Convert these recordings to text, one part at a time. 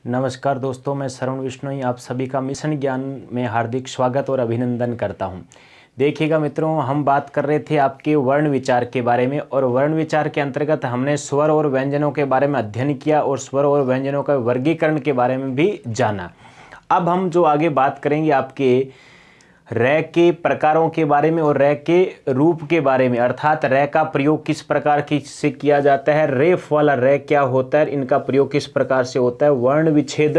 नमस्कार दोस्तों, मैं श्रवण विश्नोई आप सभी का मिशन ज्ञान में हार्दिक स्वागत और अभिनंदन करता हूं। देखिएगा मित्रों, हम बात कर रहे थे आपके वर्ण विचार के बारे में और वर्ण विचार के अंतर्गत हमने स्वर और व्यंजनों के बारे में अध्ययन किया और स्वर और व्यंजनों का वर्गीकरण के बारे में भी जाना। अब हम जो आगे बात करेंगे आपके रै के प्रकारों के बारे में और रै के रूप के बारे में, अर्थात रै का प्रयोग किस प्रकार से किया जाता है, रेफ वाला रै क्या होता है, इनका प्रयोग किस प्रकार से होता है, वर्ण विच्छेद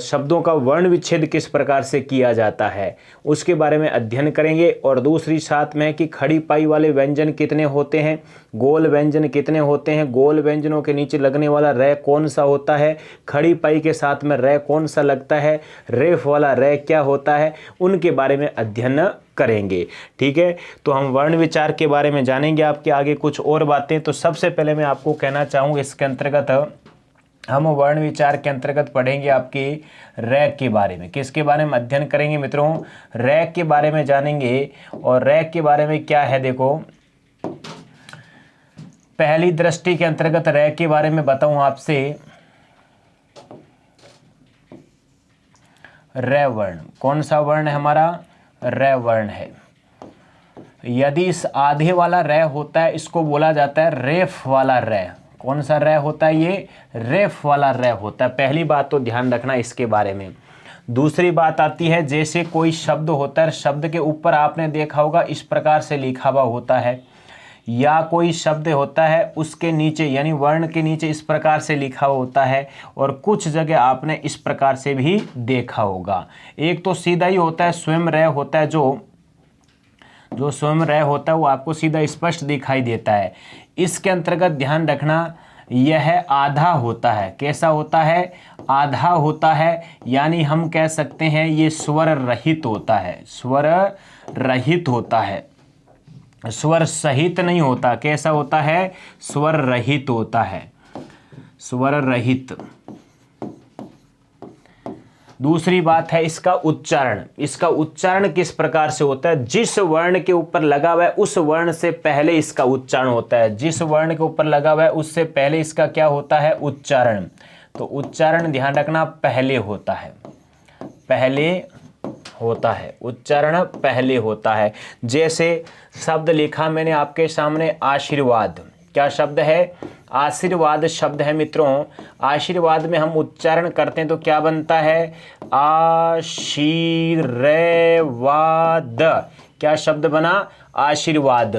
शब्दों का वर्ण विच्छेद किस प्रकार से किया जाता है, उसके बारे में अध्ययन करेंगे। और दूसरी साथ में कि खड़ी पाई वाले व्यंजन कितने होते हैं, गोल व्यंजन कितने होते हैं, गोल व्यंजनों के नीचे लगने वाला रै कौन सा होता है, खड़ी पाई के साथ में रै कौन सा लगता है, रेफ वाला रै क्या होता है, उनके बारे में अध्ययन करेंगे। ठीक है, तो हम वर्ण विचार के बारे में जानेंगे आपके आगे कुछ और बातें। तो सबसे पहले मैं आपको कहना चाहूँगा, इसके अंतर्गत हम वर्ण विचार के अंतर्गत पढ़ेंगे आपके रै के बारे में। किसके बारे में अध्ययन करेंगे मित्रों, रै के बारे में जानेंगे। और रै के बारे में क्या है, देखो पहली दृष्टि के अंतर्गत रै के बारे में बताऊं आपसे। रै वर्ण कौन सा वर्ण है हमारा, रै वर्ण है। यदि इस आधे वाला रै होता है, इसको बोला जाता है रेफ वाला रै। कौन सा रै होता है, ये रेफ वाला रै होता है। पहली बात तो ध्यान रखना इसके बारे में। दूसरी बात आती है, जैसे कोई शब्द होता है, शब्द के ऊपर आपने देखा होगा इस प्रकार से लिखा हुआ होता है, या कोई शब्द होता है उसके नीचे यानी वर्ण के नीचे इस प्रकार से लिखा हुआ होता है, और कुछ जगह आपने इस प्रकार से भी देखा होगा। एक तो सीधा ही होता है, स्वयं रै होता है, जो स्वयं रै होता है वो आपको सीधा स्पष्ट दिखाई देता है। इसके अंतर्गत ध्यान रखना, यह आधा होता है। कैसा होता है, आधा होता है, यानी हम कह सकते हैं ये स्वर रहित होता है, स्वर रहित होता है, स्वर सहित नहीं होता। कैसा होता है, स्वर रहित होता है, स्वर रहित। दूसरी बात है इसका उच्चारण। इसका उच्चारण किस प्रकार से होता है, जिस वर्ण के ऊपर लगा हुआ है उस वर्ण से पहले इसका उच्चारण होता है। जिस वर्ण के ऊपर लगा हुआ है उससे पहले इसका क्या होता है, उच्चारण। तो उच्चारण ध्यान रखना पहले होता है, पहले होता है, उच्चारण पहले होता है। जैसे शब्द लिखा मैंने आपके सामने आशीर्वाद, क्या शब्द है, आशीर्वाद शब्द है मित्रों। आशीर्वाद में हम उच्चारण करते हैं तो क्या बनता है, आशीर्वाद। क्या शब्द बना, आशीर्वाद।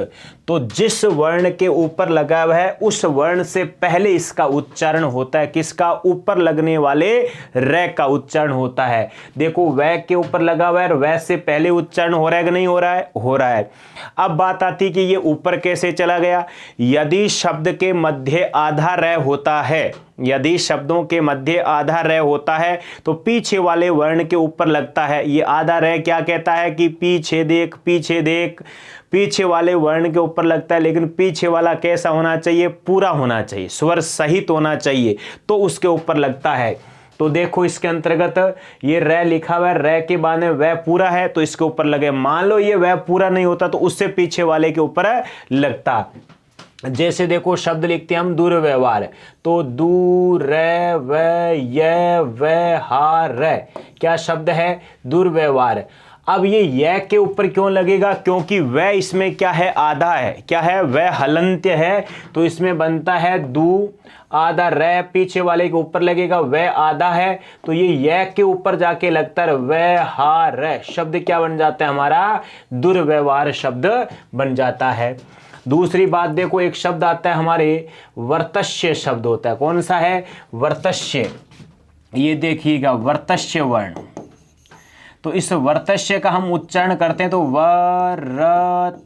तो जिस वर्ण के ऊपर लगा हुआ है उस वर्ण से पहले इसका उच्चारण होता है। किसका, ऊपर लगने वाले रै का उच्चारण होता है। देखो वै के ऊपर लगा हुआ है और वै से पहले उच्चारण हो रहा है कि नहीं हो रहा है, हो रहा है। अब बात आती कि ये ऊपर कैसे चला गया। यदि शब्द के मध्य आधा रै होता है, यदि शब्दों के मध्य आधा रै होता है तो पीछे वाले वर्ण के ऊपर लगता है। ये आधा रै क्या कहता है कि पीछे देख, पीछे देख, पीछे वाले वर्ण के ऊपर लगता है। लेकिन पीछे वाला कैसा होना चाहिए, पूरा होना चाहिए, स्वर सहित होना चाहिए, तो उसके ऊपर लगता है। तो देखो इसके अंतर्गत ये रै लिखा हुआ है, रै के बाद में वह पूरा है तो इसके ऊपर लगे। मान लो ये वह पूरा नहीं होता तो उससे पीछे वाले के ऊपर लगता। जैसे देखो शब्द लिखते हैं हम दुर्व्यवहार, तो दुर्व्यवहार, क्या शब्द है, दुर्व्यवहार। अब ये य के ऊपर क्यों लगेगा, क्योंकि वह इसमें क्या है, आधा है। क्या है, वह हलंत्य है, तो इसमें बनता है दू आधा, रै पीछे वाले के ऊपर लगेगा, वह आधा है तो ये य के ऊपर जाके लगता है वह हार। शब्द क्या बन जाता है हमारा, दुर्व्यवहार शब्द बन जाता है। दूसरी बात देखो, एक शब्द आता है हमारे वर्तस्य शब्द होता है। कौन सा है, वर्तस्य। ये देखिएगा वर्तस्य वर्ण, तो इस वर्तस्य का हम उच्चारण करते हैं तो वर्तश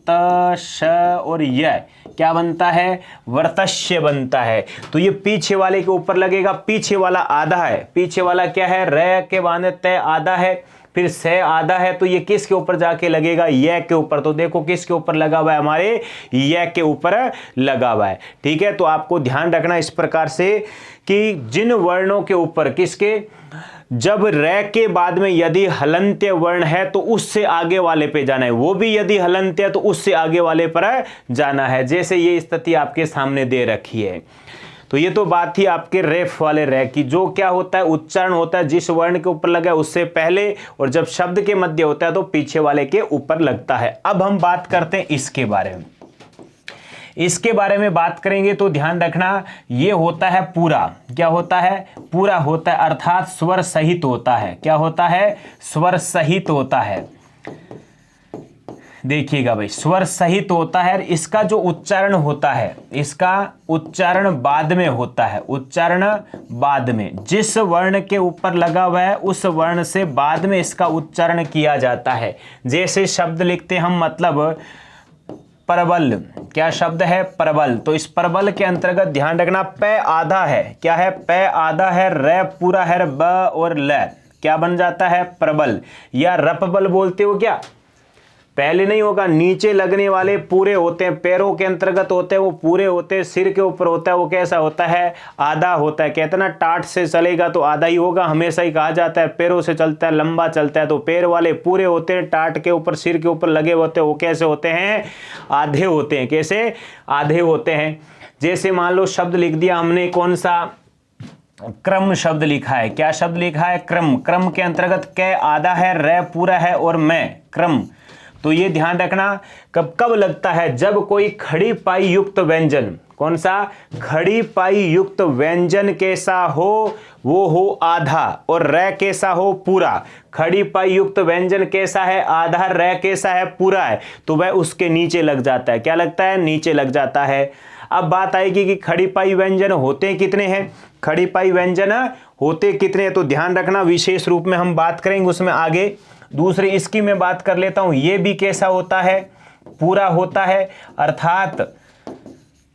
और य क्या बनता है, वर्तस्य बनता है। तो ये पीछे वाले के ऊपर लगेगा, पीछे वाला आधा है। पीछे वाला क्या है, रै के बाद तय आधा है, फिर से आधा है, तो ये किसके ऊपर जाके लगेगा, य के ऊपर। तो देखो किसके ऊपर लगा हुआ है, हमारे य के ऊपर लगा हुआ है। ठीक है, तो आपको ध्यान रखना इस प्रकार से कि जिन वर्णों के ऊपर किसके, जब रै के बाद में यदि हलंत्य वर्ण है तो उससे आगे वाले पे जाना है, वो भी यदि हलंत्य है तो उससे आगे वाले पर जाना है। जैसे ये स्थिति आपके सामने दे रखी है। तो ये तो बात थी आपके रेफ वाले रे की, जो क्या होता है उच्चारण होता है जिस वर्ण के ऊपर लगा है उससे पहले, और जब शब्द के मध्य होता है तो पीछे वाले के ऊपर लगता है। अब हम बात करते हैं इसके बारे में। इसके बारे में बात करेंगे तो ध्यान रखना, ये होता है पूरा। क्या होता है? पूरा होता है, अर्थात स्वर सहित होता है। क्या होता है? स्वर सहित होता है। देखिएगा भाई, स्वर सहित होता है। इसका जो उच्चारण होता है, इसका उच्चारण बाद में होता है। उच्चारण बाद में, जिस वर्ण के ऊपर लगा हुआ है उस वर्ण से बाद में इसका उच्चारण किया जाता है। जैसे शब्द लिखते हम, मतलब परवल, क्या शब्द है? परवल। तो इस परवल के अंतर्गत ध्यान रखना, प आधा है। क्या है? प आधा है, र पूरा है, ब और ल, क्या बन जाता है? प्रबल या रपबल बोलते हो क्या? पहले नहीं होगा, नीचे लगने वाले पूरे होते हैं, पैरों के अंतर्गत होते हैं वो पूरे होते हैं, सिर के ऊपर होता है वो कैसा होता है? आधा होता है। कहते हैं ना, टाट से चलेगा तो आधा ही होगा, हमेशा ही कहा जाता है। पैरों से चलता है, लंबा चलता है, तो पैर वाले पूरे होते हैं, टाट के ऊपर सिर के ऊपर लगे होते हैं, वो कैसे होते हैं? आधे होते हैं। कैसे? आधे होते हैं। जैसे मान लो शब्द लिख दिया हमने, कौन सा? क्रम शब्द लिखा है। क्या शब्द लिखा है? क्रम। क्रम के अंतर्गत क आधा है, र पूरा है और मैं, क्रम। तो ये ध्यान रखना, कब कब लगता है? जब कोई खड़ी पाई युक्त व्यंजन, कौन सा? खड़ी पाई युक्त व्यंजन कैसा हो? वो हो आधा, और र कैसा हो? पूरा। खड़ी पाई युक्त व्यंजन कैसा है? आधा। र कैसा है? पूरा है। तो वह उसके नीचे लग जाता है। क्या लगता है? नीचे लग जाता है। अब बात आएगी कि खड़ी पाई व्यंजन होते कितने हैं? खड़ी पाई व्यंजन होते कितने हैं? तो ध्यान रखना, विशेष रूप में हम बात करेंगे उसमें आगे। दूसरी इसकी मैं बात कर लेता हूं, ये भी कैसा होता है? पूरा होता है, अर्थात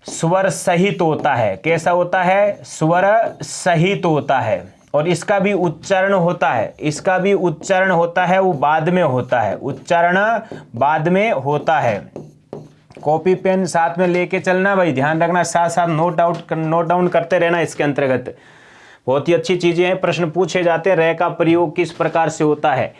स्वर सहित होता है। कैसा होता है? स्वर सहित होता है। और इसका भी उच्चारण होता है, इसका भी उच्चारण होता है, वो बाद में होता है। उच्चारण बाद में होता है। कॉपी पेन साथ में लेके चलना भाई, ध्यान रखना, साथ साथ नोट डाउन करते रहना। इसके अंतर्गत बहुत ही अच्छी चीजें हैं, प्रश्न पूछे जाते हैं, रे का प्रयोग किस प्रकार से होता है।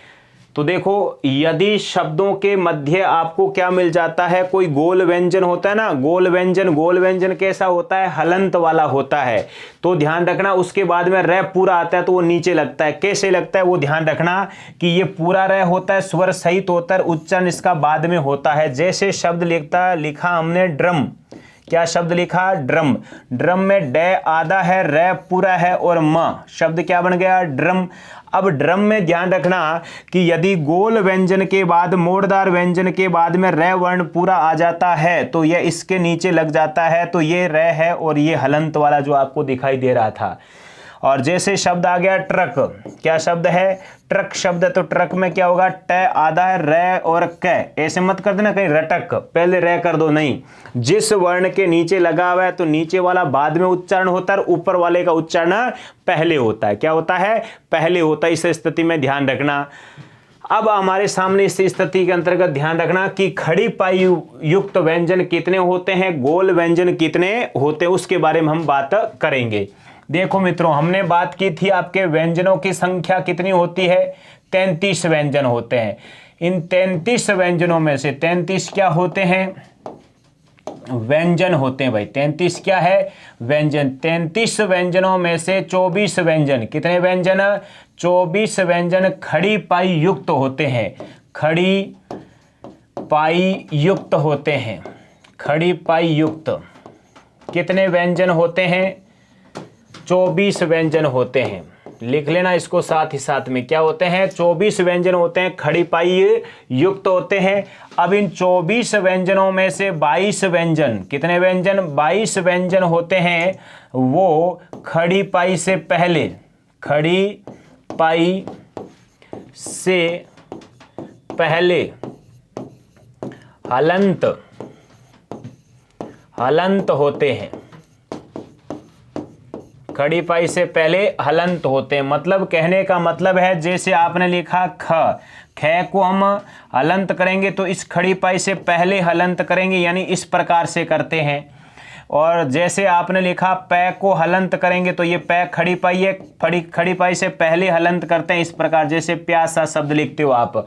तो देखो, यदि शब्दों के मध्य आपको क्या मिल जाता है? कोई गोल व्यंजन होता है ना, गोल व्यंजन। गोल व्यंजन कैसा होता है? हलंत वाला होता है। तो ध्यान रखना, उसके बाद में रे पूरा आता है तो वो नीचे लगता है। कैसे लगता है वो ध्यान रखना कि ये पूरा रे होता है, स्वर सहित होता है, उच्चारण इसका बाद में होता है। जैसे शब्द लिखा हमने ड्रम। क्या शब्द लिखा? ड्रम। ड्रम में ड आधा है, र पूरा है और म, शब्द क्या बन गया? ड्रम। अब ड्रम में ध्यान रखना कि यदि गोल व्यंजन के बाद, मोड़दार व्यंजन के बाद में र वर्ण पूरा आ जाता है तो यह इसके नीचे लग जाता है। तो ये र है और ये हलंत वाला जो आपको दिखाई दे रहा था। और जैसे शब्द आ गया ट्रक। क्या शब्द है? ट्रक शब्द है। तो ट्रक में क्या होगा? ट आधा है, र और क। ऐसे मत कर देना कहीं रटक, पहले र कर दो, नहीं। जिस वर्ण के नीचे लगा हुआ है तो नीचे वाला बाद में उच्चारण होता है, ऊपर वाले का उच्चारण पहले होता है। क्या होता है? पहले होता है। इस स्थिति में ध्यान रखना। अब हमारे सामने इस स्थिति के अंतर्गत ध्यान रखना कि खड़ी पाई युक्त व्यंजन कितने होते हैं, गोल व्यंजन कितने होते हैं, उसके बारे में हम बात करेंगे। देखो मित्रों, हमने बात की थी आपके व्यंजनों की संख्या कितनी होती है? 33 व्यंजन होते हैं। इन 33 व्यंजनों में से 33 क्या होते हैं? व्यंजन होते हैं भाई। 33 क्या है? व्यंजन। 33 व्यंजनों में से 24 व्यंजन, कितने व्यंजन? 24 व्यंजन खड़ी पाई युक्त होते हैं। खड़ी पाई युक्त होते हैं। खड़ी पाई युक्त कितने व्यंजन होते हैं? 24 व्यंजन होते हैं। लिख लेना इसको साथ ही साथ में, क्या होते हैं? 24 व्यंजन होते हैं, खड़ी पाई युक्त होते हैं। अब इन 24 व्यंजनों में से 22 व्यंजन, कितने व्यंजन? 22 व्यंजन होते हैं वो खड़ी पाई से पहले, खड़ी पाई से पहले हलंत होते हैं। खड़ी पाई से पहले हलंत होते हैं। मतलब कहने का मतलब है, जैसे आपने लिखा ख को हम हलंत करेंगे तो इस खड़ी पाई से पहले हलंत करेंगे, यानी इस प्रकार से करते हैं। और जैसे आपने लिखा पै को हलंत करेंगे तो ये पै खड़ी पाई है, खड़ी पाई से पहले हलंत करते हैं, इस प्रकार। जैसे प्यासा शब्द लिखते हो आप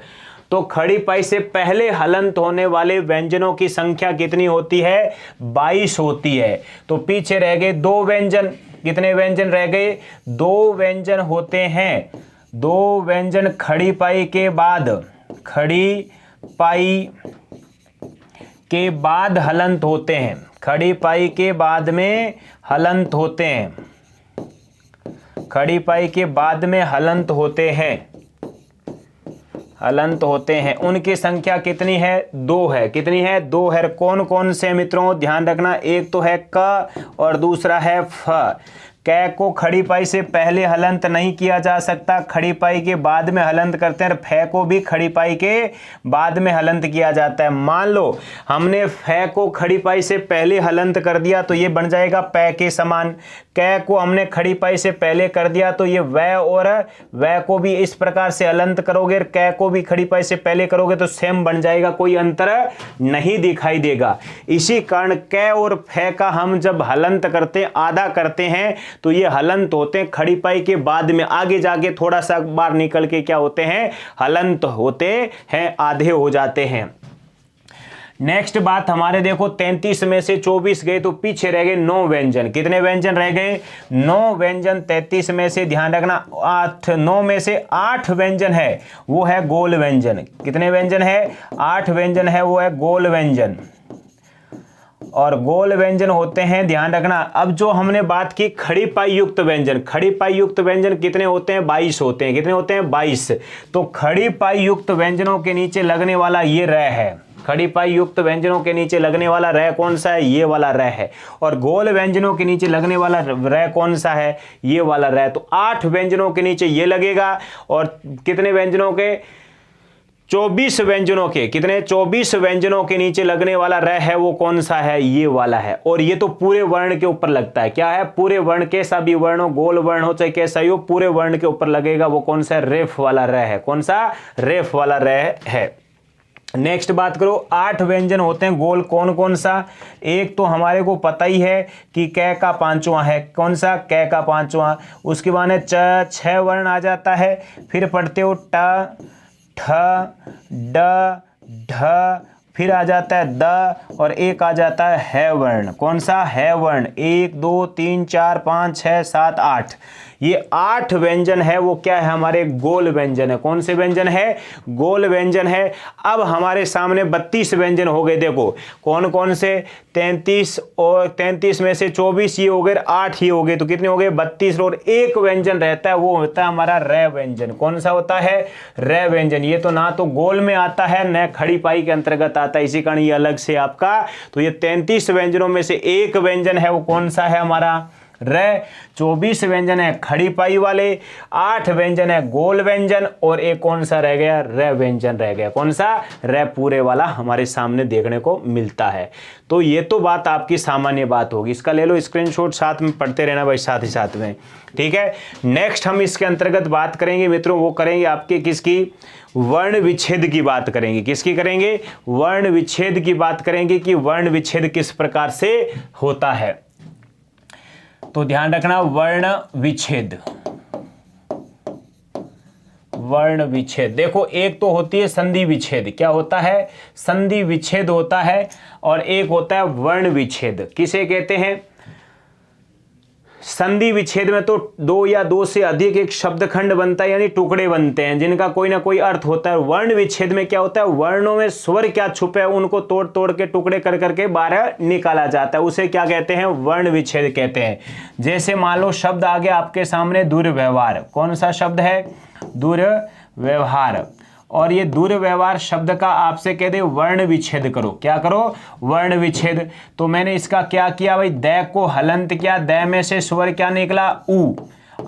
तो खड़ी पाई से पहले हलंत होने वाले व्यंजनों की संख्या कितनी होती है? 22 होती है। तो पीछे रह गए 2 व्यंजन। कितने व्यंजन रह गए? 2 व्यंजन होते हैं। 2 व्यंजन खड़ी पाई के बाद, खड़ी पाई के बाद हलंत होते हैं। खड़ी पाई के बाद में हलंत होते हैं। खड़ी पाई के बाद में हलंत होते हैं। हलंत होते हैं, उनकी संख्या कितनी है? 2 है। कितनी है? 2 है। कौन कौन से मित्रों? ध्यान रखना, एक तो है क और दूसरा है फ। कै को खड़ी पाई से पहले हलंत नहीं किया जा सकता, खड़ी पाई के बाद में हलंत करते हैं। और फै को भी खड़ी पाई के बाद में हलंत किया जाता है। मान लो हमने फै को खड़ी पाई से पहले हलंत कर दिया तो ये बन जाएगा पै के समान। कै को हमने खड़ी पाई से पहले कर दिया तो ये वै और वै को भी इस प्रकार से हलंत करोगे, कै को भी खड़ी पाई से पहले करोगे तो सेम बन जाएगा, कोई अंतर नहीं दिखाई देगा। इसी कारण कै और फै का हम जब हलंत करते, आधा करते हैं, तो ये हलंत होते हैं खड़ी पाई के बाद में। आगे जाके थोड़ा सा बार निकल के क्या होते हैं? हलंत होते हैं, आधे हो जाते हैं। नेक्स्ट बात हमारे देखो, 33 में से 24 गए तो पीछे रह गए 9 व्यंजन। कितने व्यंजन रह गए? 9 व्यंजन। 33 में से ध्यान रखना 9 में से 8 व्यंजन है, वो है गोल व्यंजन। कितने व्यंजन है? 8 व्यंजन है, वो है गोल व्यंजन। और गोल व्यंजन होते हैं, ध्यान रखना। अब जो हमने बात की खड़ी पाई युक्त व्यंजन, खड़ी पाई युक्त व्यंजन कितने होते हैं? 22 होते हैं। कितने होते हैं? 22। तो खड़ी पाई युक्त व्यंजनों के नीचे लगने वाला ये र है। खड़ी पाई युक्त व्यंजनों के नीचे लगने वाला र कौन सा है? ये वाला र है। और गोल व्यंजनों के नीचे लगने वाला र कौन सा है? ये वाला र। तो 8 व्यंजनों के नीचे ये लगेगा। और कितने व्यंजनों के? 24 व्यंजनों के। कितने? 24 व्यंजनों के नीचे लगने वाला र है, वो कौन सा है? ये वाला है। और ये तो पूरे वर्ण के ऊपर लगता है। क्या है? पूरे वर्ण, कैसा भी वर्ण हो, गोल वर्ण हो चाहे कैसा ही हो, पूरे वर्ण के ऊपर लगेगा, वो कौन सा? रेफ वाला र है। कौन सा? रेफ वाला र है। नेक्स्ट बात करो, 8 व्यंजन होते हैं गोल। कौन कौन सा? एक तो हमारे को पता ही है कि कै का 5वां है। कौन सा? कै का 5वां। उसके बाद में 6 वर्ण आ जाता है। फिर पढ़ते हो ट, ठ, ड, ढ, फिर आ जाता है द, और एक आ जाता है वर्ण। कौन सा? है वर्ण। 1 2 3 4 5 6 7 8। ये 8 व्यंजन है, वो क्या है? हमारे गोल व्यंजन है। कौन से व्यंजन है? गोल व्यंजन है। अब हमारे सामने 32 व्यंजन हो गए। देखो कौन कौन से? 33, और 33 में से 24 ये हो गए, 8 ही हो गए, तो कितने हो गए? 32। और एक व्यंजन रहता है, वो होता है हमारा र व्यंजन। कौन सा होता है? र व्यंजन। ये तो ना तो गोल में आता है, न खड़ी पाई के अंतर्गत आता है, इसी कारण ये अलग से आपका। तो ये 33 व्यंजनों में से एक व्यंजन है, वो कौन सा है? हमारा र। 24 व्यंजन है खड़ी पाई वाले, 8 व्यंजन है गोल व्यंजन, और एक कौन सा रह गया? र व्यंजन रह गया। कौन सा? र पूरे वाला हमारे सामने देखने को मिलता है। तो ये तो बात आपकी सामान्य बात होगी, इसका ले लो स्क्रीनशॉट, साथ में पढ़ते रहना भाई, साथ ही साथ में। ठीक है। नेक्स्ट हम इसके अंतर्गत बात करेंगे मित्रों, वो करेंगे आपके किसकी? वर्ण विच्छेद की बात करेंगे। किसकी करेंगे? वर्ण विच्छेद की बात करेंगे कि वर्ण विच्छेद किस प्रकार से होता है। तो ध्यान रखना, वर्ण विच्छेद। वर्ण विच्छेद देखो, एक तो होती है संधि विच्छेद। क्या होता है? संधि विच्छेद होता है। और एक होता है वर्ण विच्छेद। किसे कहते हैं? संधि विच्छेद में तो 2 या 2 से अधिक एक शब्दखंड बनता है, यानी टुकड़े बनते हैं जिनका कोई ना कोई अर्थ होता है। वर्ण विच्छेद में क्या होता है? वर्णों में स्वर क्या छुपे हैं, उनको तोड़ तोड़ के टुकड़े कर करके बाहर निकाला जाता है, उसे क्या कहते हैं? वर्ण विच्छेद कहते हैं। जैसे मान लो शब्द आ गया आपके सामने दुर्व्यवहार। कौन सा शब्द है? दुर्व्यवहार। और ये दुर्व्यवहार शब्द का आपसे कह दे वर्ण विच्छेद करो। क्या करो? वर्ण विच्छेद। तो मैंने इसका क्या किया भाई? द को हलंत किया, द में से स्वर क्या निकला? उ।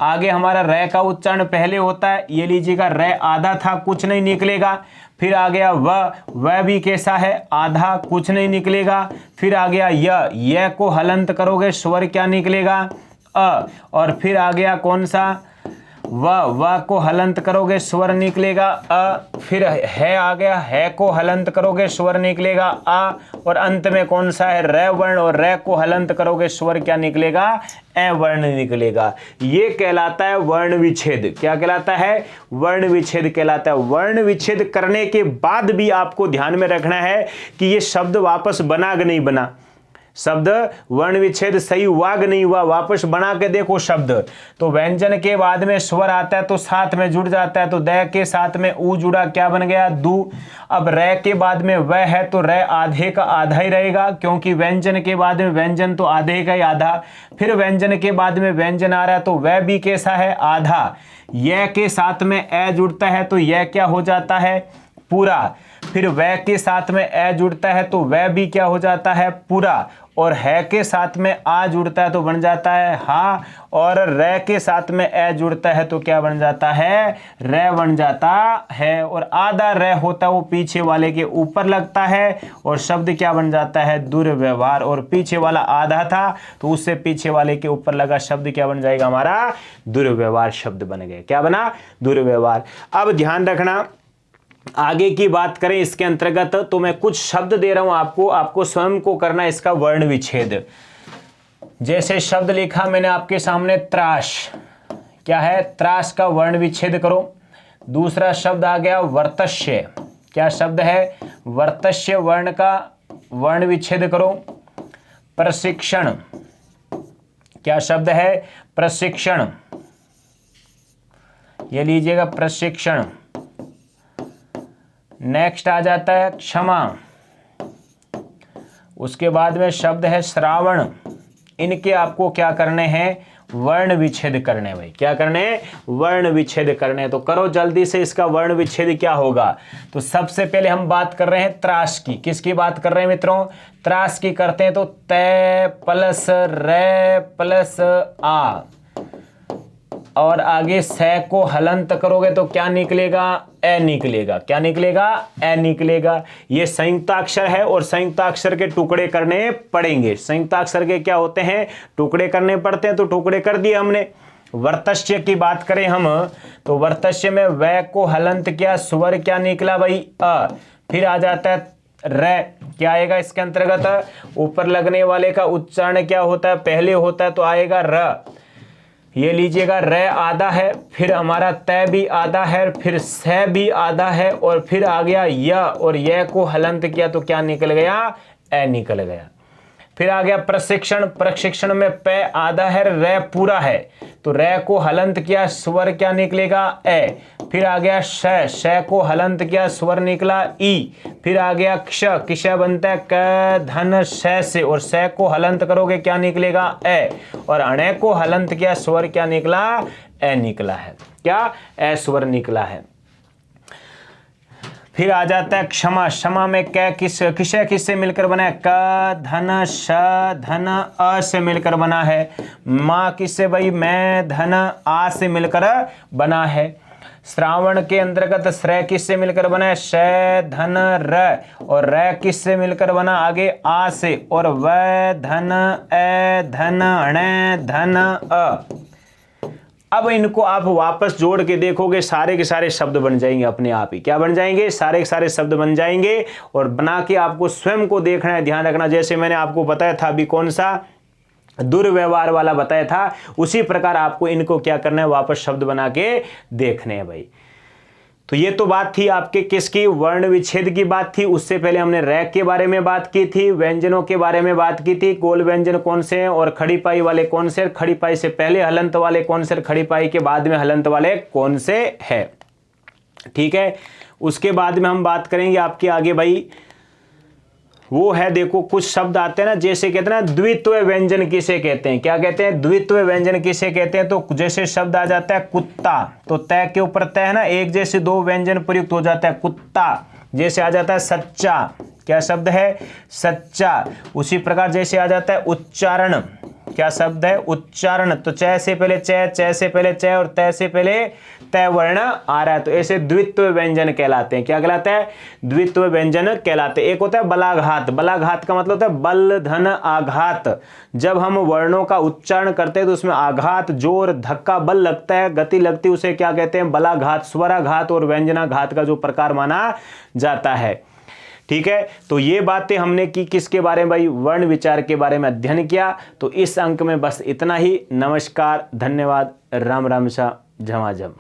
आगे हमारा र का उच्चारण पहले होता है, ये लीजिएगा र आधा था, कुछ नहीं निकलेगा। फिर आ गया वह भी कैसा है? आधा, कुछ नहीं निकलेगा। फिर आ गया य को हलंत करोगे, स्वर क्या निकलेगा? अ। और फिर आ गया कौन सा? व को हलंत करोगे, स्वर निकलेगा अ। फिर है आ गया, है को हलंत करोगे, स्वर निकलेगा आ। और अंत में कौन सा है? र वर्ण, और र को हलंत करोगे, स्वर क्या निकलेगा? ए वर्ण निकलेगा। ये कहलाता है वर्ण विच्छेद। क्या कहलाता है? वर्ण विच्छेद कहलाता है। वर्ण विच्छेद करने के बाद भी आपको ध्यान में रखना है कि ये शब्द वापस बना कि नहीं बना। शब्द वर्ण विच्छेद सही हुआ कि नहीं हुआ, वापस बना के देखो शब्द। तो व्यंजन के बाद में स्वर आता है तो साथ में जुड़ जाता है, तो द के साथ में ऊ जुड़ा, क्या बन गया? दू। अब रे के बाद में वह है तो रे आधे का आधा ही रहेगा, क्योंकि व्यंजन के बाद में व्यंजन तो आधे का ही आधा। फिर व्यंजन के बाद में व्यंजन आ रहा है तो वह भी कैसा है? आधा। यह के साथ में ए जुड़ता है तो यह क्या हो जाता है? पूरा। फिर वह के साथ में ए जुड़ता है तो वह भी क्या हो जाता है? पूरा। और है के साथ में आ जुड़ता है तो बन जाता है हा, और रे के साथ में ए जुड़ता है तो क्या बन जाता है? रे बन जाता है। और आधा रे होता है वो पीछे वाले के ऊपर लगता है और शब्द क्या बन जाता है? दुर्व्यवहार। और पीछे वाला आधा था तो उससे पीछे वाले के ऊपर लगा शब्द क्या बन जाएगा? हमारा दुर्व्यवहार शब्द बन गए। क्या बना? दुर्व्यवहार। अब ध्यान रखना, आगे की बात करें इसके अंतर्गत, तो मैं कुछ शब्द दे रहा हूं आपको स्वयं को करना है इसका वर्ण विच्छेद। जैसे शब्द लिखा मैंने आपके सामने त्रास। क्या है? त्रास का वर्ण विच्छेद करो। दूसरा शब्द आ गया वर्तस्य। क्या शब्द है? वर्तस्य वर्ण का वर्ण विच्छेद करो। प्रशिक्षण। क्या शब्द है? प्रशिक्षण। ये लीजिएगा, प्रशिक्षण। नेक्स्ट आ जाता है क्षमा। उसके बाद में शब्द है श्रावण। इनके आपको क्या करने हैं? वर्ण विच्छेद करने। भाई क्या करने? वर्ण विच्छेद करने। तो करो जल्दी से, इसका वर्ण विच्छेद क्या होगा। तो सबसे पहले हम बात कर रहे हैं त्रास की। किसकी बात कर रहे हैं मित्रों? त्रास की करते हैं। तो तय प्लस रे प्लस आ, और आगे से को हलंत करोगे तो क्या निकलेगा? ए निकलेगा। क्या निकलेगा? ए निकलेगा। ये संयुक्ताक्षर है और संयुक्ताक्षर के टुकड़े करने पड़ेंगे। संयुक्ताक्षर के क्या होते हैं? टुकड़े करने पड़ते हैं, तो टुकड़े कर दिए हमने। वर्तस्य की बात करें हम, तो वर्तस्य में वै को हलंत किया, स्वर क्या निकला भाई? अ। फिर आ जाता है रे। क्या आएगा इसके अंतर्गत? ऊपर लगने वाले का उच्चारण क्या होता है? पहले होता है तो आएगा र। ये लीजिएगा, रे आधा है, फिर हमारा तय भी आधा है, फिर से भी आधा है, और फिर आ गया य, और यह को हलंत किया तो क्या निकल गया? ए निकल गया। फिर आ गया प्रशिक्षण। प्रशिक्षण में पे आधा है, रे पूरा है, तो रे को हलंत किया, स्वर क्या निकलेगा? ए। फिर आ गया श को हलंत किया, स्वर निकला ई। फिर आ गया क्ष। किश बनता है क धन श से, और श को हलंत करोगे क्या निकलेगा? ए। और अणे को हलंत किया, स्वर क्या निकला? ए निकला है। क्या? ए स्वर निकला है। फिर आ जाता है क्षमा। क्षमा में कै किससे मिलकर बना है? क धन श धन अ से मिलकर बना है। माँ किससे भाई? मैं धन आ से मिलकर बना है। श्रावण के अंतर्गत श्रय किससे मिलकर बना है? श धन र, और र किससे मिलकर बना? आगे आ से, और व धन ए धन ण धन अ। अब इनको आप वापस जोड़ के देखोगे, सारे के सारे शब्द बन जाएंगे अपने आप ही। क्या बन जाएंगे? सारे के सारे शब्द बन जाएंगे। और बना के आपको स्वयं को देखना है। ध्यान रखना, जैसे मैंने आपको बताया था अभी कौन सा दुर्व्यवहार वाला बताया था, उसी प्रकार आपको इनको क्या करना है? वापस शब्द बना के देखने हैं भाई। तो ये तो बात थी आपके किसकी? वर्ण विच्छेद की बात थी। उससे पहले हमने रैक के बारे में बात की थी, व्यंजनों के बारे में बात की थी, गोल व्यंजन कौन से हैं और खड़ी पाई वाले कौन से, खड़ी पाई से पहले हलंत वाले कौन से, खड़ी पाई के बाद में हलंत वाले कौन से है। ठीक है, उसके बाद में हम बात करेंगे आपके आगे भाई, वो है देखो कुछ शब्द आते हैं ना, जैसे कहते हैं ना द्वित्व व्यंजन किसे कहते हैं? क्या कहते हैं? द्वित्व व्यंजन किसे कहते हैं? तो जैसे शब्द आ जाता है कुत्ता, तो तय के ऊपर तय है ना, एक जैसे दो व्यंजन प्रयुक्त हो जाता है कुत्ता। जैसे आ जाता है सच्चा, क्या शब्द है? सच्चा। उसी प्रकार जैसे आ जाता है उच्चारण, क्या शब्द है? उच्चारण। तो च से पहले च से पहले च और तय से पहले तय वर्ण आ रहा है, तो ऐसे द्वित्व व्यंजन कहलाते हैं। क्या कहलाते हैं? द्वित्व व्यंजन कहलाते हैं। एक होता है बलाघात। बलाघात का मतलब होता है बल धन आघात। जब हम वर्णों का उच्चारण करते हैं तो उसमें आघात, जोर, धक्का, बल लगता है, गति लगती है, उसे क्या कहते हैं? बलाघात। स्वराघात और व्यंजनाघात का जो प्रकार माना जाता है। ठीक है, तो ये बातें हमने की किसके बारे में भाई, वर्ण विचार के बारे में अध्ययन किया। तो इस अंक में बस इतना ही। नमस्कार, धन्यवाद, राम राम सा, झमाझम।